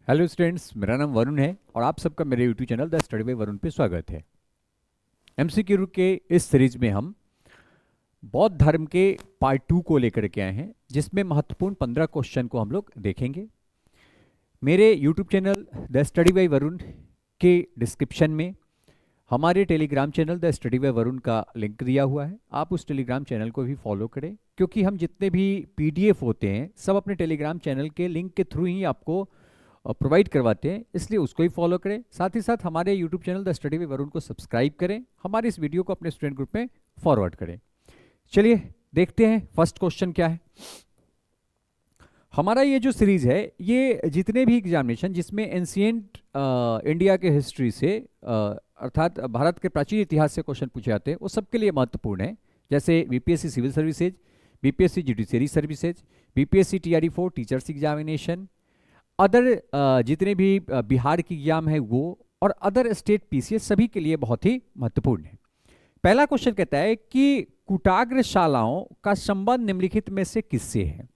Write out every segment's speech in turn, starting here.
Hello students, मेरा नाम वरुण है और आप सबका मेरे YouTube channel the study bye Varun पे स्वागत है। एमसीक्यू के इस सीरीज में हम बौद्ध धर्म के पार्ट 2 को लेकर के आए हैं, जिसमें महत्वपूर्ण 15 क्वेश्चन को हम लोग देखेंगे। मेरे YouTube channel the study bye Varun के डिस्क्रिप्शन में हमारे Telegram channel the study bye Varun का लिंक दिया हुआ है। आप उस टेलीग्राम चैनल को भी फॉलो करें, क्योंकि हम जितने भी पीडीएफ होते हैं सब अपने टेलीग्राम चैनल के लिंक के थ्रू ही आपको प्रोवाइड करवाते हैं, इसलिए उसको ही फॉलो करें। साथ ही साथ हमारे YouTube channel the study with Varun को सब्सक्राइब करें, हमारे इस वीडियो को अपने स्टूडेंट ग्रुप में फॉरवर्ड करें। चलिए देखते हैं फर्स्ट क्वेश्चन क्या है। हमारा ये जो सीरीज है, ये जितने भी एग्जामिनेशन जिसमें एंशिएंट इंडिया के हिस्ट्री से अर्थात भारत के प्राचीन इतिहास से क्वेश्चन पूछे जाते हैं, वो सबके लिए महत्वपूर्ण है। जैसे BPSC civil services, BPSC judiciary services, BPSC TRE 4 teachers examination, other जितने भी बिहार की एग्जाम है वो, और अदर स्टेट पीसीएस, सभी के लिए बहुत ही महत्वपूर्ण है। पहला क्वेश्चन कहता है कि कुटाग्रशालाओं का संबंध निम्नलिखित में से किससे है।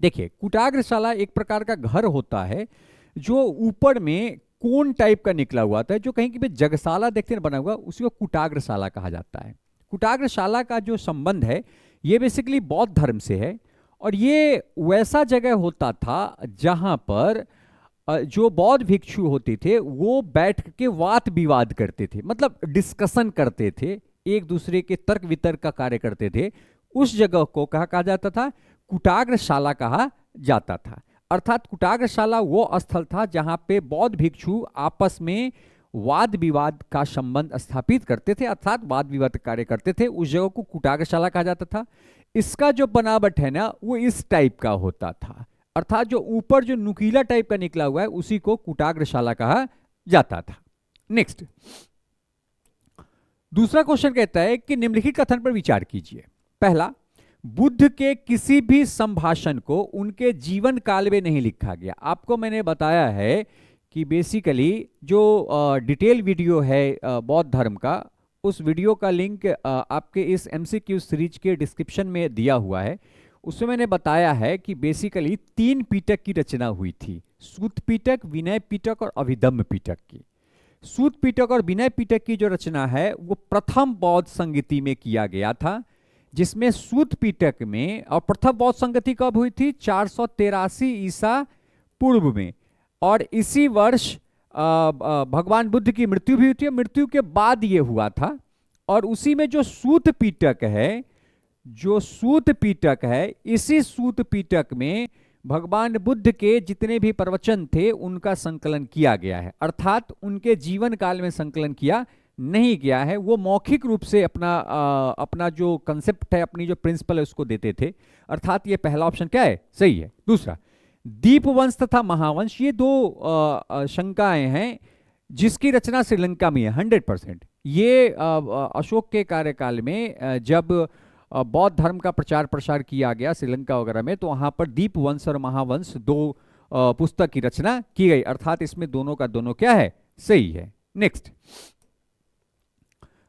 देखिए, कुटाग्रशाला एक प्रकार का घर होता है जो ऊपर में कोन टाइप का निकला हुआ था, जो कहीं की जगशाला देखते हैं बना हुआ, उसी को कुटाग्रशाला कहा जाता है। कुटाग्रशाला का जो संबंध है ये बेसिकली बौद्ध धर्म से है, और ये वैसा जगह होता था जहां पर जो बौद्ध भिक्षु होते थे वो बैठ के वाद विवाद करते थे, मतलब डिस्कशन करते थे, एक दूसरे के तर्क वितर्क का कार्य करते थे। उस जगह को कहा जाता था, कुटाग्रशाला कहा जाता था। अर्थात कुटाग्रशाला वो स्थल था जहां पे बौद्ध भिक्षु आपस में वाद विवाद का संबंध स्थापित करते थे, अर्थात वाद विवाद कार्य करते थे। उस जगह को कुटाग्रशाला कहा जाता था। इसका जो बनावट है ना, वो इस टाइप का होता था, अर्थात जो ऊपर जो नुकीला टाइप का निकला हुआ है उसी को कुटाग्रशाला कहा जाता था। नेक्स्ट, दूसरा क्वेश्चन कहता है कि निम्नलिखित कथन पर विचार कीजिए। पहला, बुद्ध के किसी भी संभाषण को उनके जीवन काल में नहीं लिखा गया। आपको मैंने बताया है कि बेसिकली जो डिटेल वीडियो है बौद्ध धर्म का, उस वीडियो का लिंक आपके इस एमसीक्यू सीरीज के डिस्क्रिप्शन में दिया हुआ है। उसमें मैंने बताया है कि बेसिकली 3 पिटक की रचना हुई थी, सूत पिटक, विनय पिटक और अभिधम्म पिटक की। सूत पिटक और विनय पिटक की जो रचना है वो प्रथम बौद्ध संगति में किया गया था, जिसमें सूत पिटक में, और प्रथम बौद्ध संगति कब हुई थी, 483 ईसा पूर्व में, और इसी वर्ष भगवान बुद्ध की मृत्यु भी हुई थी, मृत्यु के बाद ये हुआ था। और उसी में जो सूत पिटक है, इसी सूत पिटक में भगवान बुद्ध के जितने भी प्रवचन थे उनका संकलन किया गया है, अर्थात उनके जीवन काल में संकलन किया नहीं गया है। वो मौखिक रूप से अपना जो कंसेप्ट है, अपनी जो प्रिंसिपल है उसको देते थे, अर्थात ये पहला ऑप्शन क्या है, सही है। दूसरा, दीपवंश तथा महावंश, ये दो शंकाएं हैं जिसकी रचना श्रीलंका में है 100%। ये अशोक के कार्यकाल में जब बौद्ध धर्म का प्रचार प्रसार किया गया श्रीलंका वगैरह में, तो वहां पर दीपवंश और महावंश दो पुस्तक की रचना की गई, अर्थात इसमें दोनों का दोनों क्या है, सही है। नेक्स्ट,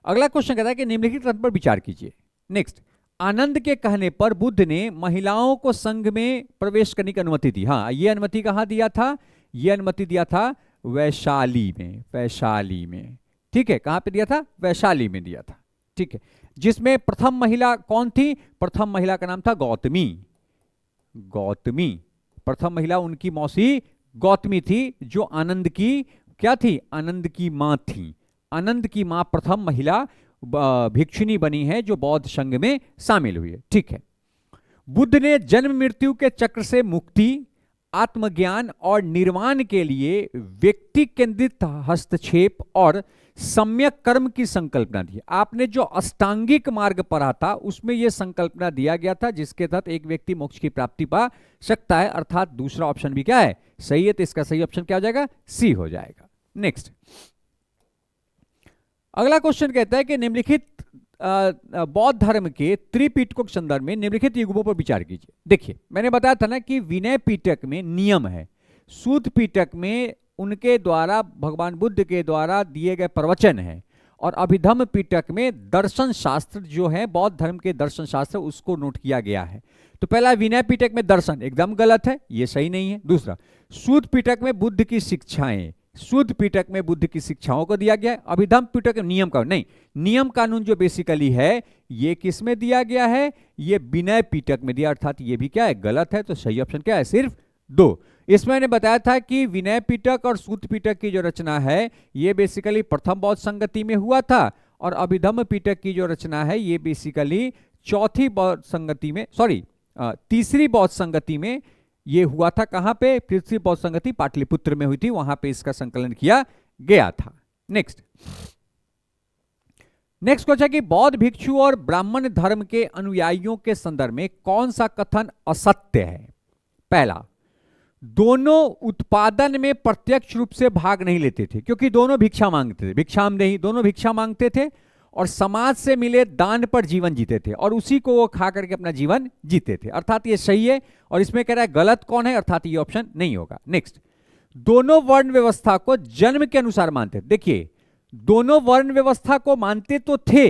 अगला क्वेश्चन कहता है कि निम्नलिखित कथन पर विचार कीजिए। नेक्स्ट, आनंद के कहने पर बुद्ध ने महिलाओं को संघ में प्रवेश करने की अनुमति दी। हाँ, ये अनुमति कहाँ दिया था, ये अनुमति दिया था वैशाली में। ठीक है, कहाँ पे दिया था, वैशाली में दिया था। ठीक है, जिसमें प्रथम महिला कौन थी, प्रथम महिला का नाम था गौतमी। प्रथम महिला उनकी मौसी गौतमी थी, जो आनंद की क्या थी, आनंद की मां थी। आनंद की मां प्रथम महिला भिक्षुणी बनी है जो बौद्ध संघ में शामिल हुई है। ठीक है, बुद्ध ने जन्म मृत्यु के चक्र से मुक्ति, आत्मज्ञान और निर्वाण के लिए व्यक्ति केंद्रित हस्तक्षेप और सम्यक कर्म की संकल्पना दी। आपने जो अष्टांगिक मार्ग पढ़ा था उसमें यह संकल्पना दिया गया था, जिसके तहत एक व्यक्ति मोक्ष की प्राप्ति पा सकता है, अर्थात दूसरा ऑप्शन भी क्या है, सही है। तो इसका सही ऑप्शन क्या हो जाएगा, सी हो जाएगा। नेक्स्ट, अगला क्वेश्चन कहता है कि निम्नलिखित बौद्ध धर्म के त्रिपिटकों के संदर्भ में निम्नलिखित युगों पर विचार कीजिए। देखिए, मैंने बताया था ना कि विनय पिटक में नियम है, सूत पिटक में उनके द्वारा भगवान बुद्ध के द्वारा दिए गए प्रवचन है, और अभिधम्म पिटक में दर्शन शास्त्र जो है, बौद्ध धर्म के दर्शन शास्त्र, उसको नोट किया गया है। तो पहला विनय पिटक में दर्शन एकदम गलत है, ये सही नहीं है। दूसरा सूत पिटक में बुद्ध की शिक्षाएं, सूत पिटक में बुद्ध की शिक्षाओं को दिया गया है। अभिधम्म पिटक में नियम कानून नहीं, नियम कानून जो बेसिकली है ये किस में दिया गया है, ये विनय पिटक में दिया, अर्थात ये भी क्या है, गलत है। तो सही ऑप्शन क्या है, सिर्फ 2। इसमें मैंने बताया था कि विनय पिटक और सूत पिटक की जो रचना है ये बेसिकली प्रथम बौद्ध संगति में हुआ था, और अभिधम्म पिटक की जो रचना है ये बेसिकली चौथी बौद्ध संगति में, सॉरी तीसरी बौद्ध संगति में ये हुआ था। कहां पे, तीसरी बौद्ध संगति पाटलिपुत्र में हुई थी, वहां पे इसका संकलन किया गया था। नेक्स्ट क्वेश्चन कि बौद्ध भिक्षु और ब्राह्मण धर्म के अनुयायियों के संदर्भ में कौन सा कथन असत्य है। पहला, दोनों उत्पादन में प्रत्यक्ष रूप से भाग नहीं लेते थे, क्योंकि दोनों भिक्षा मांगते थे, भिक्षामदेही, दोनों भिक्षा मांगते थे और समाज से मिले दान पर जीवन जीते थे, और उसी को वो खा करके अपना जीवन जीते थे, अर्थात ये सही है। और इसमें कह रहा है गलत कौन है, अर्थात ये ऑप्शन नहीं होगा। नेक्स्ट, दोनों वर्ण व्यवस्था को जन्म के अनुसार मानते थे। देखिए, दोनों वर्ण व्यवस्था को मानते तो थे,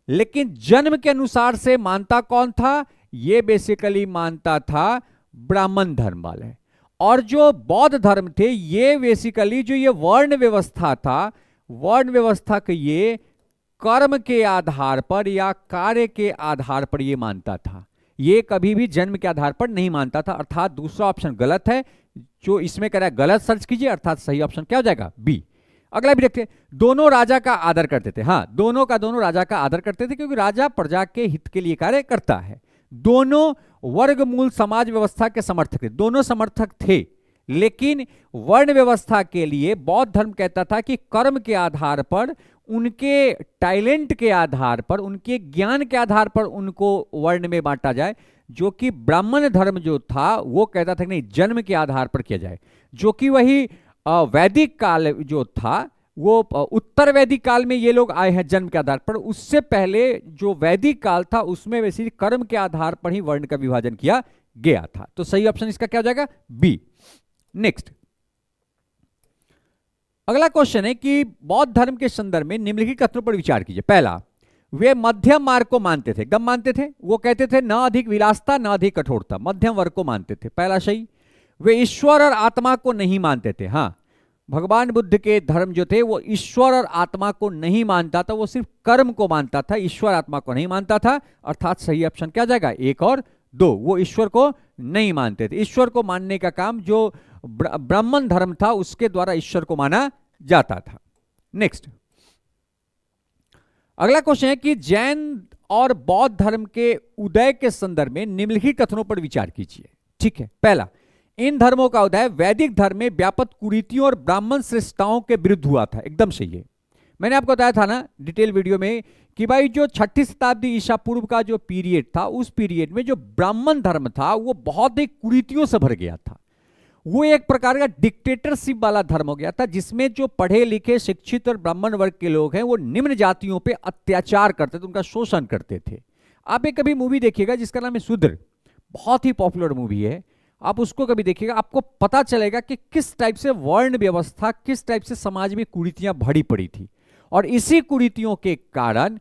लेकिन जन्म के अनुसार से मानता कौन था, ये बेसिकली मानता था ब्राह्मण धर्म वाले। और जो बौद्ध धर्म थे ये बेसिकली जो ये वर्ण व्यवस्था था, वर्ण व्यवस्था के ये कर्म के आधार पर या कार्य के आधार पर ये मानता था, ये कभी भी जन्म के आधार पर नहीं मानता था, अर्थात दूसरा ऑप्शन गलत है। जो इसमें कह रहा है गलत सर्च कीजिए, अर्थात सही ऑप्शन क्या हो जाएगा, बी। अगला भी देखते हैं, दोनों राजा का आदर करते थे। हाँ, दोनों राजा का आदर करते थे, क्योंकि राजा प्रजा के हित के लिए कार्य करता है। दोनों वर्गमूल समाज व्यवस्था के समर्थक थे, दोनों समर्थक थे, लेकिन वर्ण व्यवस्था के लिए बौद्ध धर्म कहता था कि कर्म के आधार पर, उनके टैलेंट के आधार पर, उनके ज्ञान के आधार पर उनको वर्ण में बांटा जाए, जो कि ब्राह्मण धर्म जो था वो कहता था कि नहीं, जन्म के आधार पर किया जाए, जो कि वही वैदिक काल जो था, वो उत्तर वैदिक काल में ये लोग आए हैं जन्म के आधार पर। उससे पहले जो वैदिक काल था उसमें वैसे कर्म के आधार पर ही वर्ण का विभाजन किया गया था। तो सही ऑप्शन इसका क्या हो जाएगा, बी। नेक्स्ट, अगला क्वेश्चन है कि बौद्ध धर्म के संदर्भ में निम्नलिखित कथनों पर विचार कीजिए। पहला, वे मध्यम मार्ग को मानते थे, एकदम मानते थे, वो कहते थे न अधिक विलासता न अधिक कठोरता, मध्यम वर्ग को मानते थे, पहला सही। वे ईश्वर और आत्मा को नहीं मानते थे। हाँ, भगवान बुद्ध के धर्म जो थे वो ईश्वर और आत्मा को नहीं मानता था, वो सिर्फ कर्म को मानता था, ईश्वर आत्मा को नहीं मानता था, अर्थात सही ऑप्शन क्या जाएगा, 1 और 2। वो ईश्वर को नहीं मानते थे। ईश्वर को मानने का काम जो ब्राह्मण धर्म था उसके द्वारा ईश्वर को माना जाता था। नेक्स्ट, अगला क्वेश्चन है कि जैन और बौद्ध धर्म के उदय के संदर्भ में निम्नलिखित कथनों पर विचार कीजिए। ठीक है, पहला, इन धर्मों का उदय वैदिक धर्म में व्यापक कुरीतियों और ब्राह्मण श्रेष्ठताओं के विरुद्ध हुआ था, एकदम सही है। मैंने आपको बताया था ना डिटेल वीडियो में कि भाई जो 6ठी शताब्दी ईसा पूर्व का जो पीरियड था, उस पीरियड में जो ब्राह्मण धर्म था वो बहुत ही कुरीतियों से भर गया था। वो एक प्रकार का डिक्टेटरशिप वाला धर्म हो गया था, जिसमें जो पढ़े लिखे शिक्षित और ब्राह्मण वर्ग के लोग हैं वो निम्न जातियों पे अत्याचार करते थे, उनका शोषण करते थे। आप एक कभी मूवी देखिएगा जिसका नाम है शूद्र, बहुत ही पॉपुलर मूवी है, आप उसको कभी देखिएगा, आपको पता चलेगा कि किस टाइप से वर्ण व्यवस्था, किस टाइप से समाज में कुरीतियां भरी पड़ी थी। और इसी कुरीतियों के कारण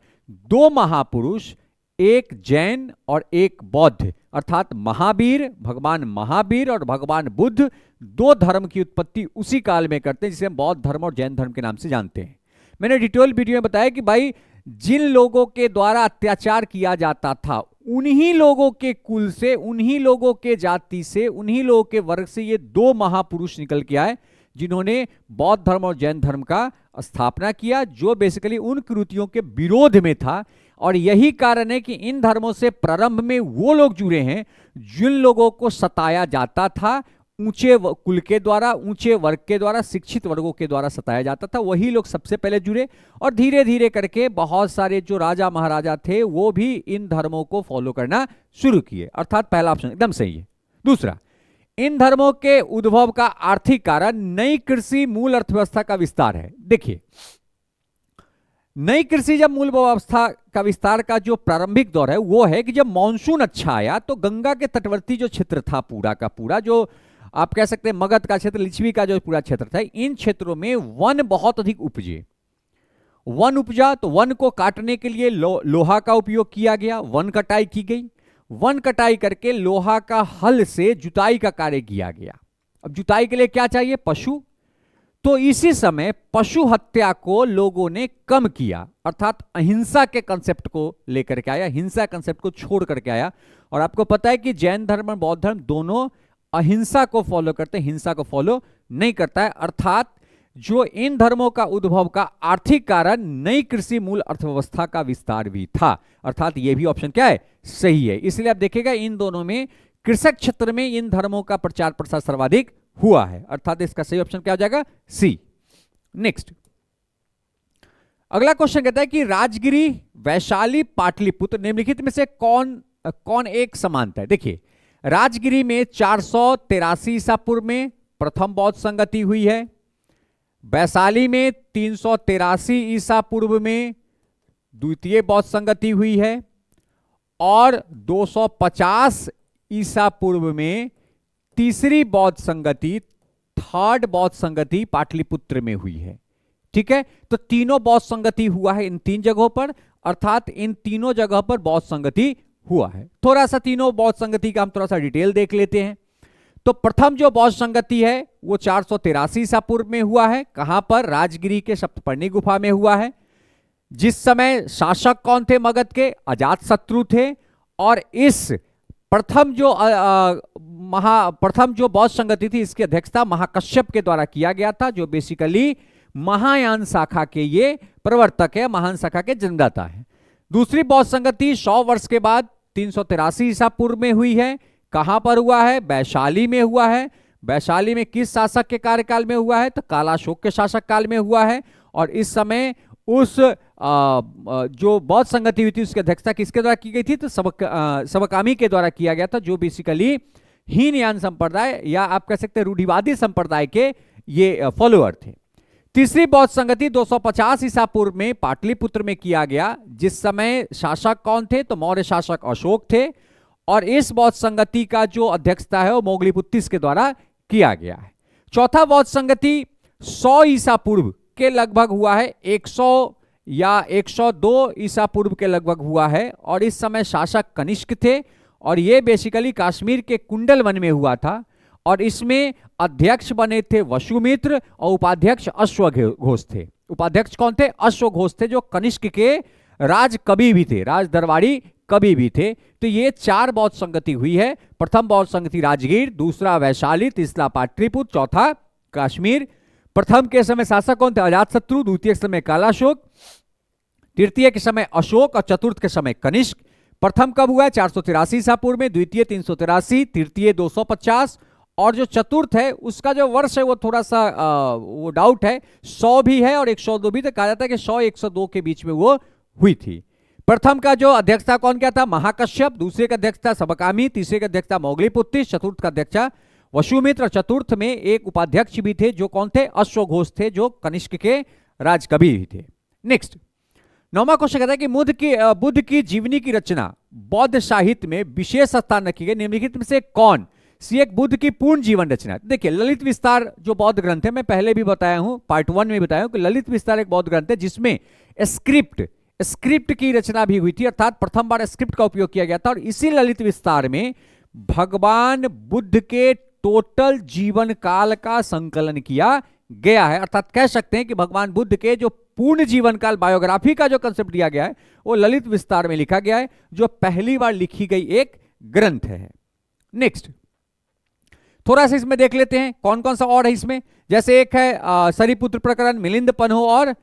2 महापुरुष, एक जैन और एक बौद्ध, अर्थात महावीर, भगवान महावीर और भगवान बुद्ध, 2 धर्म की उत्पत्ति उसी काल में करते हैं, जिसे हम बौद्ध धर्म और जैन धर्म के नाम से जानते हैं। मैंने डिटेल वीडियो में बताया कि भाई जिन लोगों के द्वारा अत्याचार किया जाता था उन्हीं लोगों के कुल से, उन्हीं लोगों के जाति से, उन्हीं लोगों के वर्ग से ये 2 महापुरुष निकल के आए जिन्होंने बौद्ध धर्म और जैन धर्म का स्थापना किया, जो बेसिकली उन कुरीतियों के विरोध में था। और यही कारण है कि इन धर्मों से प्रारंभ में वो लोग जुड़े हैं जिन लोगों को सताया जाता था, ऊंचे कुल के द्वारा, ऊंचे वर्ग के द्वारा, शिक्षित वर्गों के द्वारा सताया जाता था, वही लोग सबसे पहले जुड़े। और धीरे धीरे करके बहुत सारे जो राजा महाराजा थे वो भी इन धर्मों को फॉलो करना शुरू किए, अर्थात पहला ऑप्शन एकदम सही है। दूसरा, इन धर्मों के उद्भव का आर्थिक कारण नई कृषि मूल अर्थव्यवस्था का विस्तार है। देखिए, नई कृषि जब मूल व्यवस्था का विस्तार का जो प्रारंभिक दौर है वो है कि जब मॉनसून अच्छा आया तो गंगा के तटवर्ती जो क्षेत्र था पूरा का पूरा, जो आप कह सकते हैं मगध का क्षेत्र, लिच्छवी का जो पूरा क्षेत्र था, इन क्षेत्रों में वन बहुत अधिक उपजे। वन उपजा तो वन को काटने के लिए लोहा का उपयोग किया गया, वन कटाई की गई, वन कटाई करके लोहा का हल से जुताई का कार्य किया गया। अब जुताई के लिए क्या चाहिए? पशु। तो इसी समय पशु हत्या को लोगों ने कम किया, अर्थात अहिंसा के कंसेप्ट को लेकर के आया, हिंसा कंसेप्ट को छोड़ करके आया। और आपको पता है कि जैन धर्म और बौद्ध धर्म दोनों अहिंसा को फॉलो करते हैं, हिंसा को फॉलो नहीं करता है। अर्थात जो इन धर्मों का उद्भव का आर्थिक कारण नई कृषि मूल अर्थव्यवस्था का विस्तार भी था। अर्थात ये भी ऑप्शन क्या है? सही है। इसलिए आप देखिएगा इन दोनों में कृषक क्षेत्र में इन धर्मों का प्रचार प्रसार सर्वाधिक हुआ है, अर्थात इसका सही ऑप्शन क्या हो जाएगा? सी। नेक्स्ट, अगला क्वेश्चन कहता है कि राजगिरी, वैशाली, पाटलिपुत्र निम्नलिखित में से कौन एक समानता है? देखिए, राजगिरी में 483 ईसा पूर्व में प्रथम बौद्ध संगति हुई है, वैशाली में 383 ईसा पूर्व में द्वितीय बौद्ध संगति हुई है, और 250 ईसा पूर्व में तीसरी बौद्ध संगति, थर्ड बौद्ध संगति पाटलिपुत्र में हुई है। ठीक है, तो तीनों बौद्ध संगति हुआ है इन तीन जगहों पर, अर्थात इन तीनों जगह पर बौद्ध संगति हुआ है। थोड़ा सा तीनों बौद्ध संगति का हम थोड़ा सा डिटेल देख लेते हैं। तो प्रथम जो बौद्ध संगति है वो 483 ईसा पूर्व में हुआ है। कहां पर? राजगिरी के सप्तपर्णी गुफा में हुआ है। जिस समय शासक कौन थे मगध के? अजातशत्रु थे। और इस प्रथम जो बौद्ध संगति थी इसकी अध्यक्षता महाकश्यप के द्वारा किया गया था, जो बेसिकली महायान शाखा के ये प्रवर्तक है, महायान शाखा के जन्मदाता है। दूसरी बौद्ध संगति 100 वर्ष के बाद 383 ईसा पूर्व में हुई है। कहां पर हुआ है? वैशाली में हुआ है। वैशाली में किस शासक के कार्यकाल में हुआ है? तो कालाशोक के शासक काल में हुआ है। और इस समय उस जो बौद्ध संगति हुई थी उसकी अध्यक्षता किसके द्वारा की गई थी? तो सबकामी के द्वारा किया गया था, जो बेसिकली हीनयान संप्रदाय या आप कह सकते हैं रूढ़िवादी संप्रदाय के ये फॉलोअर थे। तीसरी बौद्ध संगति 250 ईसा पूर्व में पाटलिपुत्र में किया गया। जिस समय शासक कौन थे? तो मौर्य शासक अशोक थे। और इस बौद्ध संगति का जो अध्यक्षता है वो मोगलीपुत्तिस के द्वारा किया गया है। चौथा बौद्ध संगति 100 ईसा पूर्व के लगभग हुआ है, 100 या 102 ईसा पूर्व के लगभग हुआ है। और इस समय शासक कनिष्क थे, और ये बेसिकली कश्मीर के कुंडल वन में हुआ था। और इसमें अध्यक्ष बने थे वसुमित्र और उपाध्यक्ष अश्वघोष थे। उपाध्यक्ष कौन थे? अश्वघोष थे, जो कनिष्क के राज कवि भी थे, राज दरबारी कवि भी थे। तो ये 4 बौद्ध संगति हुई है। प्रथम बौद्ध संगति राजगीर, दूसरा वैशाली, तीसरा पाटलिपुत्र, चौथा कश्मीर। प्रथम के समय शासक कौन थे? अजातशत्रु। द्वितीय के समय कालाशोक, तृतीय के समय अशोक, और चतुर्थ के समय कनिष्क। प्रथम कब हुआ है? 483 ईसा पूर्व में, द्वितीय 383, तृतीय 250, और जो चतुर्थ है उसका जो वर्ष है वो थोड़ा सा वो डाउट है, 100 भी है और 102 भी। तो कहा जाता है कि 100-102 के बीच में वो हुई थी। प्रथम का जो अध्यक्षता कौन क्या था? महाकश्यप। दूसरे का अध्यक्षता सबकामी, तीसरे का अध्यक्षता मोगलीपुत्तिस, चतुर्थ का अध्यक्षता वसुमित्र। चतुर्थ में एक उपाध्यक्ष भी थे, जो कौन थे? अश्वघोष थे, जो कनिष्क के राजकवि भी थे। नेक्स्ट, 9वां क्वेश्चन कहता है कि बुद्ध की जीवनी की रचना बौद्ध साहित्य में विशेष स्थान रखी गई, निम्नलिखित में से कौन सी एक बुद्ध की पूर्ण जीवन रचना? देखिए, ललित विस्तार जो बौद्ध ग्रंथ है, मैं पहले भी बताया हूं, पार्ट 1 में बताया हूं कि ललित विस्तार एक बौद्ध ग्रंथ है जिसमें स्क्रिप्ट की रचना भी हुई थी, अर्थात प्रथम बार स्क्रिप्ट का उपयोग किया गया था। और इसी ललित विस्तार में भगवान बुद्ध के टोटल जीवन काल का संकलन किया गया है। अर्थात कह सकते हैं कि भगवान बुद्ध के जो पूर्ण जीवन काल बायोग्राफी का जो कंसेप्ट दिया गया है वो ललित विस्तार में लिखा गया है, जो पहली बार लिखी गई एक ग्रंथ है। नेक्स्ट, थोड़ा सा इसमें देख लेते हैं कौन कौन सा और है इसमें। जैसे एक है सरिपुत्र प्रकरण, मिलिंद पन्हो और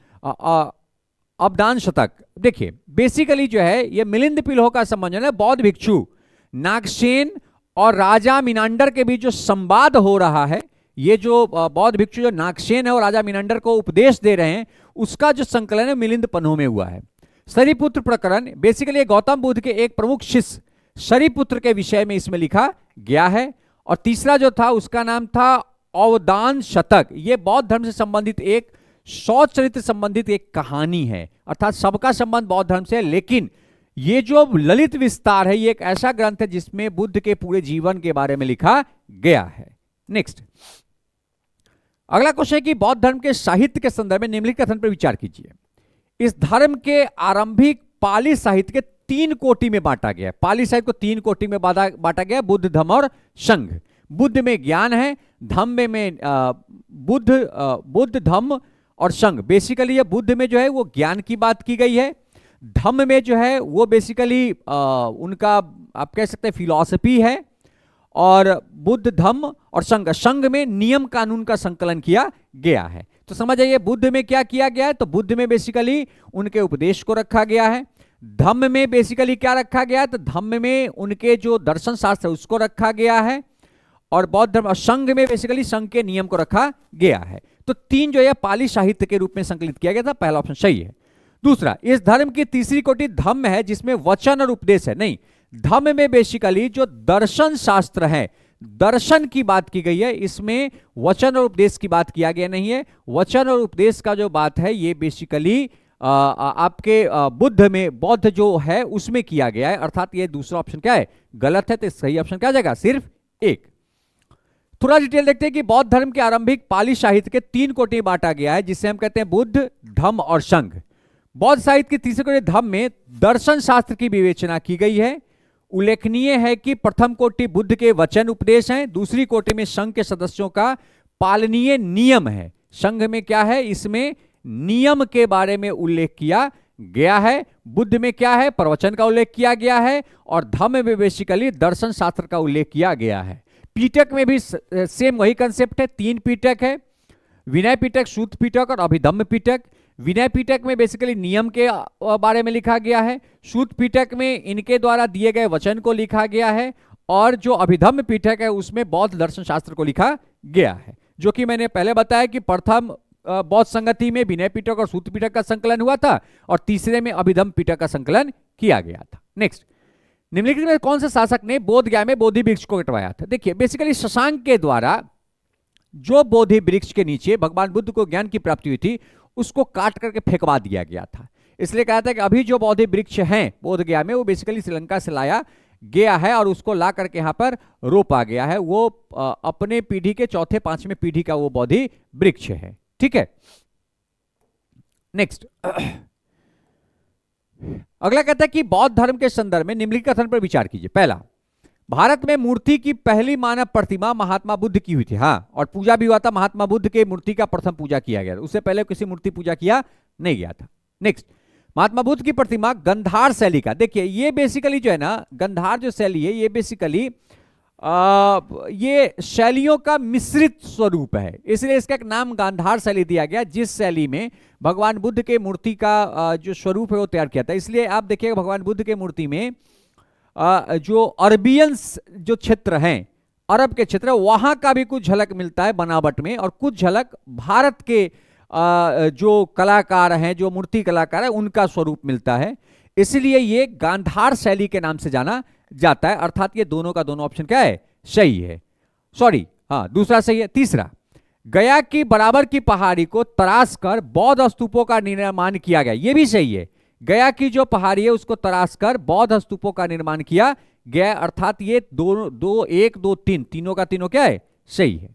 अबदान शतक। देखिए, बेसिकली जो है ये मिलिंद पिलहो का संबंध है बौद्ध भिक्षु नागसेन और राजा मिनांडर के बीच जो संवाद हो रहा है, ये जो बौद्ध भिक्षु जो नागसेन है और राजा मिनांडर को उपदेश दे रहे हैं, उसका जो संकलन है मिलिंद पन्हो में हुआ है। सरिपुत्र प्रकरण बेसिकली गौतम बुद्ध के एक प्रमुख शिष्य सरिपुत्र के विषय में इसमें लिखा गया है। और तीसरा जो था उसका नाम था अवदान शतक। ये बौद्ध धर्म से संबंधित एक शौच चरित्र संबंधित एक कहानी है, अर्थात सबका संबंध बौद्ध धर्म से है। लेकिन ये जो ललित विस्तार है ये एक ऐसा ग्रंथ है जिसमें बुद्ध के पूरे जीवन के बारे में लिखा गया है। नेक्स्ट, अगला क्वेश्चन है कि बौद्ध धर्म के साहित्य के संदर्भ में निम्नलिखित कथन पर विचार कीजिए। इस धर्म के आरंभिक पाली साहित्य के 3 कोटि में बांटा गया है। पाली साहित्य को 3 कोटि में बांटा गया है, बुद्ध, धम्म और संघ। बुद्ध में ज्ञान है, धम्म में बुद्ध, धम्म और संघ। बेसिकली ये बुद्ध में जो है वो ज्ञान की बात की गई है, धम्म में जो है वो बेसिकली उनका आप कह सकते हैं फिलॉसफी है, और बुद्ध, धम्म और संघ, संघ में नियम कानून का संकलन किया गया है। तो समझ आइए बुद्ध में क्या किया गया है, तो बुद्ध में बेसिकली उनके उपदेश को रखा गया है, धम्म में बेसिकली क्या रखा गया है, तो धम्म में उनके जो दर्शन शास्त्र है उसको रखा गया है, और बौद्ध धर्म और संघ में बेसिकली संघ के नियम को रखा गया है। तो 3 जो है पाली साहित्य के रूप में संकलित किया गया था, पहला ऑप्शन सही है। दूसरा, इस धर्म की तीसरी कोटि धम्म है जिसमें वचन और उपदेश है। नहीं, धम्म में बेसिकली जो दर्शन शास्त्र है, दर्शन की बात की गई है, इसमें वचन और उपदेश की बात किया गया नहीं है। वचन और उपदेश का जो बात है ये बेसिकली आपके बुद्ध में, बौद्ध जो है उसमें किया गया है, अर्थात ये दूसरा ऑप्शन क्या है, गलत है। तो सही ऑप्शन क्या जाएगा, सिर्फ 1। थोड़ा डिटेल देखते हैं कि बौद्ध धर्म के आरंभिक पाली साहित्य के 3 कोटि बांटा गया है, जिसे हम कहते हैं बुद्ध, धम्म और संघ। बौद्ध साहित्य की तीसरी कोटि धम्म में दर्शन शास्त्र की विवेचना की गई है। उल्लेखनीय है कि प्रथम कोटि बुद्ध के वचन उपदेश हैं, दूसरी कोटि में संघ के सदस्यों का पालनीय नियम है। संघ में क्या है, इसमें नियम के बारे में उल्लेख किया गया है। बुद्ध में क्या है, प्रवचन का उल्लेख किया गया है, और धम्म में बेसिकली दर्शन शास्त्र का उल्लेख किया गया है। पीटक में भी सेम वही कंसेप्ट है, 3 पीटक है, विनय पीटक, सूत पीटक और अभिधम्म पीटक। विनय पीटक में बेसिकली नियम के बारे में लिखा गया है, सूत पीटक में इनके द्वारा दिए गए वचन को लिखा गया है, और जो अभिधम्म पीटक है उसमें बौद्ध दर्शन शास्त्र को लिखा गया है। जो कि मैंने पहले बताया कि प्रथम बौद्ध संगति में विनय पीटक और सूत पीटक का संकलन हुआ था, और तीसरे में अभिधम्म पीटक का संकलन किया गया था। नेक्स्ट, निम्नलिखित में कौन से शासक ने बोध गया में बोधि वृक्ष को कटवाया था? देखिए बेसिकली शशांक के द्वारा जो बोधि वृक्ष के नीचे भगवान बुद्ध को ज्ञान की प्राप्ति हुई थी उसको काट करके फेंकवा दिया गया था। इसलिए कहा था कि अभी जो बोधि वृक्ष हैं बोध गया में वो बेसिकली श्रीलंका से लाया गया है, और उसको ला करके यहाँ पर रोपा गया है। वो अपने पीढ़ी के 4-5वें पीढ़ी का वो बोधि वृक्ष है। ठीक है, नेक्स्ट अगला कहता है कि बौद्ध धर्म के संदर्भ में निम्नलिखित कथन पर विचार कीजिए। पहला, भारत में मूर्ति की पहली मानव प्रतिमा महात्मा बुद्ध की हुई थी। हाँ, और पूजा भी हुआ था, महात्मा बुद्ध के मूर्ति का प्रथम पूजा किया गया था, उससे पहले किसी मूर्ति पूजा किया नहीं गया था। नेक्स्ट, महात्मा बुद्ध की प्रतिमा गंधार शैली का। देखिए ये बेसिकली जो है ना, गंधार जो शैली है ये बेसिकली ये शैलियों का मिश्रित स्वरूप है, इसलिए इसका एक नाम गांधार शैली दिया गया, जिस शैली में भगवान बुद्ध के मूर्ति का जो स्वरूप है वो तैयार किया था। इसलिए आप देखिएगा भगवान बुद्ध के मूर्ति में जो अरबियंस जो क्षेत्र हैं, अरब के क्षेत्र, वहां का भी कुछ झलक मिलता है बनावट में, और कुछ झलक भारत के जो कलाकार हैं, जो मूर्ति कलाकार है, उनका स्वरूप मिलता है। इसलिए ये गांधार शैली के नाम से जाना जाता है, अर्थात ये दोनों का दोनों ऑप्शन क्या है, सही है। सॉरी, हाँ दूसरा सही है। तीसरा, गया की बराबर की पहाड़ी को तराश कर बौद्ध स्तूपों का निर्माण किया गया, ये भी सही है। गया की जो पहाड़ी है उसको तराश कर बौद्ध स्तूपों का निर्माण किया गया, अर्थात ये 1 2 3 तीनों का तीनों क्या है, सही है।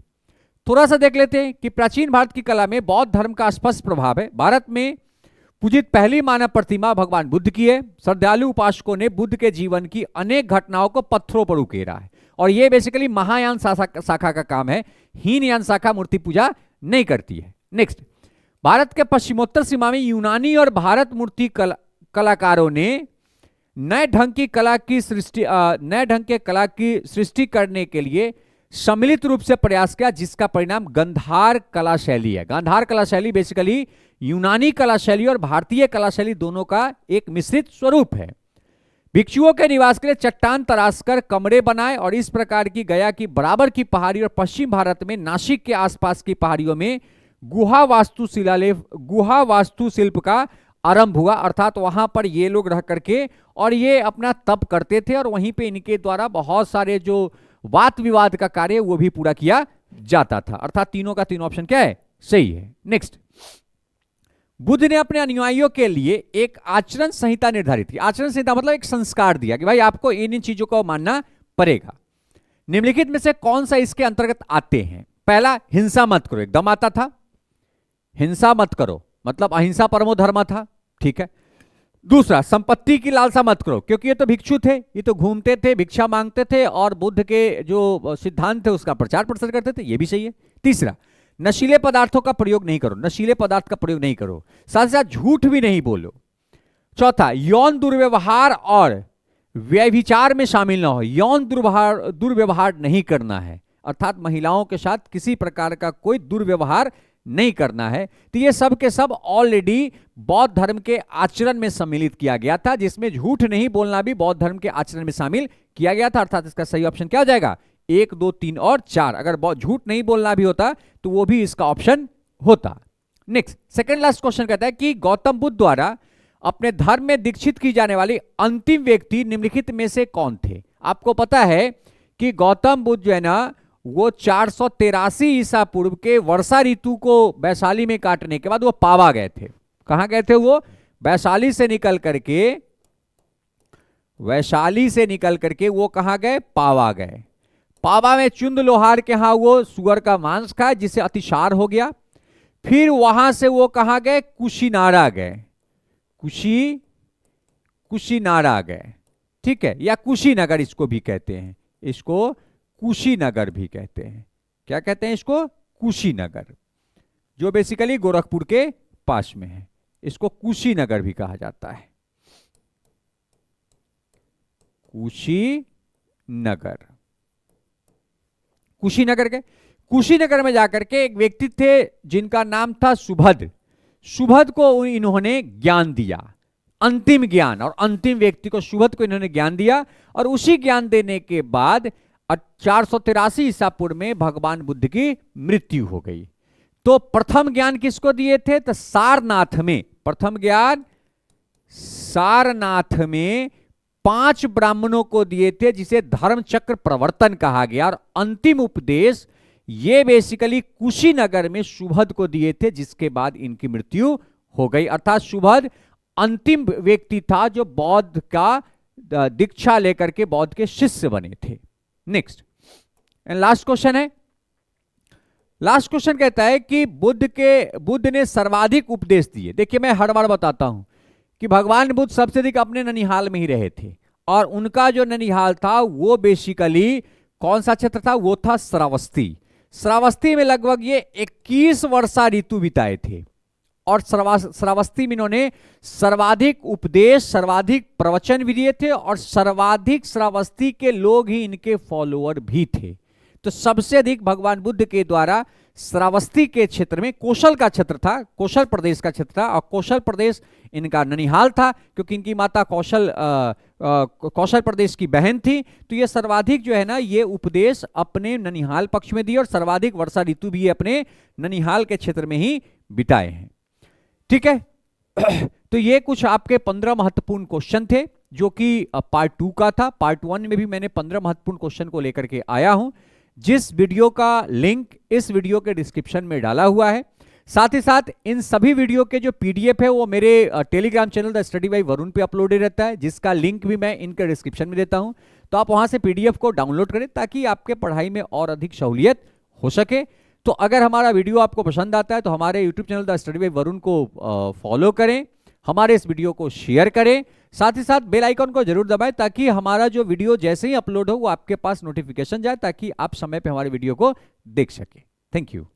थोड़ा सा देख लेते हैं कि प्राचीन भारत की कला में बौद्ध धर्म का स्पष्ट प्रभाव है। भारत में पूजित पहली मानव प्रतिमा भगवान बुद्ध की है। श्रद्धालु उपासकों ने बुद्ध के जीवन की अनेक घटनाओं को पत्थरों पर उकेरा है, और यह बेसिकली महायान शाखा का काम है। हीनयान शाखा मूर्ति पूजा नहीं करती है। नेक्स्ट, भारत के पश्चिमोत्तर सीमा में यूनानी और भारत मूर्ति कलाकारों ने नए ढंग की कला की सृष्टि करने के लिए सम्मिलित रूप से प्रयास किया, जिसका परिणाम गांधार कला शैली है। गांधार कला शैली बेसिकली यूनानी कला शैली और भारतीय कला शैली दोनों का एक मिश्रित स्वरूप है। भिक्षुओं के निवास के लिए चट्टान तराशकर कमरे बनाए, और इस प्रकार की गया की बराबर की पहाड़ी और पश्चिम भारत में नासिक के आसपास की पहाड़ियों में गुहा वास्तुशिल्प का आरंभ हुआ, अर्थात वहां पर ये लोग रह करके और ये अपना तप करते थे, और वहीं पे इनके द्वारा बहुत सारे जो वाद विवाद का कार्य वो भी पूरा किया जाता था, अर्थात तीनों का तीनों ऑप्शन क्या है, सही है। नेक्स्ट, बुद्ध ने अपने अनुयायियों के लिए एक आचरण संहिता निर्धारित की। आचरण संहिता मतलब एक संस्कार दिया कि भाई आपको इन चीजों को मानना पड़ेगा। निम्नलिखित में से कौन सा इसके अंतर्गत आते हैं? पहला, हिंसा मत करो, एकदम आता था। हिंसा मत करो मतलब अहिंसा परमो धर्म था, ठीक है। दूसरा, संपत्ति की लालसा मत करो, क्योंकि ये तो भिक्षु थे, ये तो घूमते थे, भिक्षा मांगते थे और बुद्ध के जो सिद्धांत थे उसका प्रचार प्रसार करते थे, ये भी सही है। तीसरा, नशीले पदार्थों का प्रयोग नहीं करो, नशीले पदार्थ का प्रयोग नहीं करो, साथ साथ झूठ भी नहीं बोलो। चौथा, यौन दुर्व्यवहार और व्यभिचार में शामिल ना हो, यौन दुर्व्यवहार नहीं करना है, अर्थात महिलाओं के साथ किसी प्रकार का कोई दुर्व्यवहार नहीं करना है। तो ये सब के सब ऑलरेडी बौद्ध धर्म के आचरण में सम्मिलित किया गया था, जिसमें झूठ नहीं बोलना भी बौद्ध धर्म के आचरण में शामिल किया गया था, अर्थात इसका सही ऑप्शन क्या हो जाएगा? 1, 2, 3 और 4। अगर झूठ नहीं बोलना भी होता तो वो भी इसका ऑप्शन होता। नेक्स्ट, सेकंड लास्ट क्वेश्चन कहता है कि गौतम बुद्ध द्वारा अपने धर्म में दीक्षित की जाने वाली अंतिम व्यक्ति निम्नलिखित में से कौन थे? आपको पता है कि गौतम बुद्ध जो है ना, वो 483 ईसा पूर्व के वर्षा ऋतु को वैशाली में काटने के बाद वो पावा गए थे। कहां गए थे वो? वैशाली से निकल करके वो कहां गए? पावा गए। पावा में चुंद लोहार के यहां वो सुअर का मांस खाए, जिससे अतिसार हो गया। फिर वहां से वो कहां गए? कुशीनारा गए, कुशीनारा गए, ठीक है, या कुशीनगर इसको भी कहते हैं, इसको कुशीनगर भी कहते हैं। क्या कहते हैं इसको? कुशीनगर, जो बेसिकली गोरखपुर के पास में है, इसको कुशीनगर भी कहा जाता है। कुशीनगर के कुशीनगर में जाकर के एक व्यक्ति थे जिनका नाम था सुभद्र। सुभद्र को इन्होंने ज्ञान दिया, अंतिम ज्ञान, और अंतिम व्यक्ति को सुभद्र को इन्होंने ज्ञान दिया। और उसी ज्ञान देने के बाद 483 ईसा पूर्व में भगवान बुद्ध की मृत्यु हो गई। तो प्रथम ज्ञान किसको दिए थे? तो सारनाथ में, प्रथम ज्ञान सारनाथ में 5 ब्राह्मणों को दिए थे, जिसे धर्म चक्र प्रवर्तन कहा गया। और अंतिम उपदेश ये बेसिकली कुशीनगर में सुभद्र को दिए थे, जिसके बाद इनकी मृत्यु हो गई। अर्थात सुभद्र अंतिम व्यक्ति था जो बौद्ध का दीक्षा लेकर के बौद्ध के शिष्य बने थे। नेक्स्ट एंड लास्ट क्वेश्चन है। लास्ट क्वेश्चन कहता है कि बुद्ध ने सर्वाधिक उपदेश दिए। देखिए, मैं हर बार बताता हूं कि भगवान बुद्ध सबसे अधिक अपने ननिहाल में ही रहे थे, और उनका जो ननिहाल था वो बेसिकली कौन सा क्षेत्र था? वो था श्रावस्ती। श्रावस्ती में लगभग ये 21 वर्षा ऋतु बिताए थे, और श्रावस्ती में इन्होंने सर्वाधिक उपदेश, सर्वाधिक प्रवचन भी दिए थे, और सर्वाधिक श्रावस्ती के लोग ही इनके फॉलोअर भी थे। तो सबसे अधिक भगवान बुद्ध के द्वारा श्रावस्ती के क्षेत्र में, कौशल का क्षेत्र था, कौशल प्रदेश का क्षेत्र था, और कौशल प्रदेश इनका ननिहाल था, क्योंकि इनकी माता कौशल प्रदेश की बहन थी। तो ये सर्वाधिक जो है ना, ये उपदेश अपने ननिहाल पक्ष में दिए, और सर्वाधिक वर्षा ऋतु भी अपने ननिहाल के क्षेत्र में ही बिताए हैं। ठीक है। तो ये कुछ आपके 15 महत्वपूर्ण क्वेश्चन थे, जो कि पार्ट 2 का था। पार्ट 1 में भी मैंने 15 महत्वपूर्ण क्वेश्चन को लेकर के आया हूं, जिस वीडियो का लिंक इस वीडियो के डिस्क्रिप्शन में डाला हुआ है। साथ ही साथ इन सभी वीडियो के जो पीडीएफ है वो मेरे Telegram channel the study bye Varun पे अपलोडेड रहता है, जिसका लिंक भी मैं इनके डिस्क्रिप्शन में देता हूं। तो आप वहां से पीडीएफ को डाउनलोड करें, ताकि आपके पढ़ाई में और अधिक सहूलियत हो सके। तो अगर हमारा वीडियो आपको पसंद आता है तो हमारे YouTube channel the study bye Varun को फॉलो करें, हमारे इस वीडियो को शेयर करें, साथ ही साथ बेल आइकन को जरूर दबाएं, ताकि हमारा जो वीडियो जैसे ही अपलोड हो वो आपके पास नोटिफिकेशन जाए, ताकि आप समय पे हमारे वीडियो को देख सकें। Thank you.